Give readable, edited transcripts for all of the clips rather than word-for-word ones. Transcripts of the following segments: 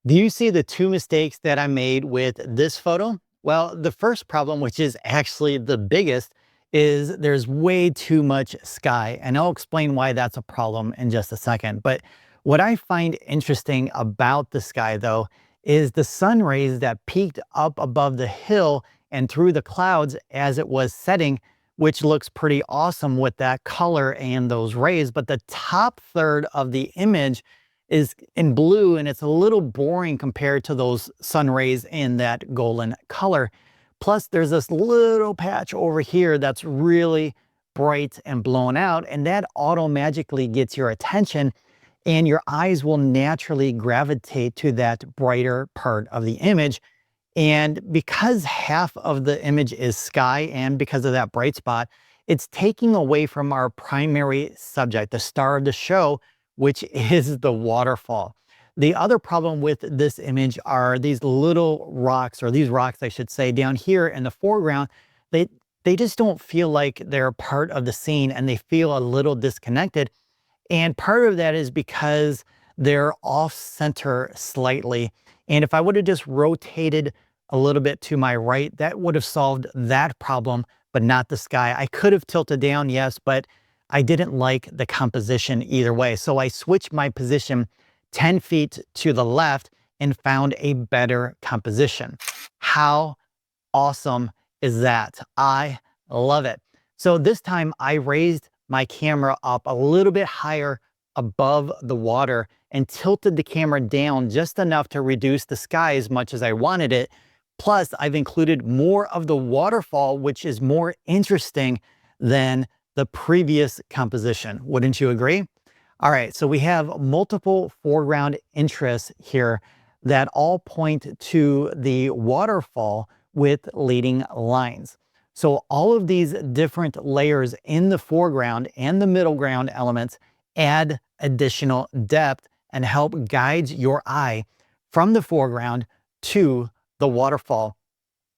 Do you see the two mistakes that I made with this photo? Well, the first problem, which is actually the biggest, is there's way too much sky. And I'll explain why that's a problem in just a second. But what I find interesting about the sky, though, is the sun rays that peaked up above the hill and through the clouds as it was setting, which looks pretty awesome with that color and those rays. But the top third of the image is in blue, and it's a little boring compared to those sun rays in that golden color. Plus, there's this little patch over here that's really bright and blown out, and that auto magically gets your attention, and your eyes will naturally gravitate to that brighter part of the image. And because half of the image is sky and because of that bright spot, it's taking away from our primary subject, the star of the show, which is the waterfall. The other problem with this image are these little rocks, or these rocks, I should say, down here in the foreground. They, they just don't feel like they're part of the scene, and they feel a little disconnected. And part of that is because they're off center slightly. And if I would have just rotated a little bit to my right, that would have solved that problem, but not the sky. I could have tilted down, yes, but I didn't like the composition either way. So I switched my position 10 feet to the left and found a better composition. How awesome is that? I love it. So this time I raised my camera up a little bit higher above the water and tilted the camera down just enough to reduce the sky as much as I wanted it. Plus, I've included more of the waterfall, which is more interesting than the previous composition. Wouldn't you agree? All right, so we have multiple foreground interests here that all point to the waterfall with leading lines. So all of these different layers in the foreground and the middle ground elements add additional depth and help guide your eye from the foreground to the waterfall.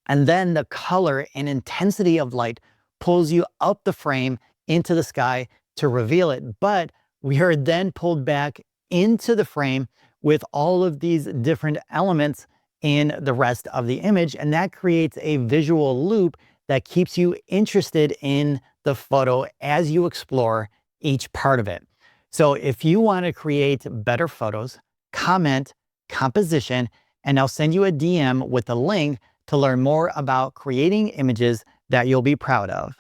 And then the color and intensity of light pulls you up the frame into the sky to reveal it. But we are then pulled back into the frame with all of these different elements in the rest of the image. And that creates a visual loop that keeps you interested in the photo as you explore each part of it. So if you want to create better photos, comment composition, and I'll send you a DM with a link to learn more about creating images that you'll be proud of.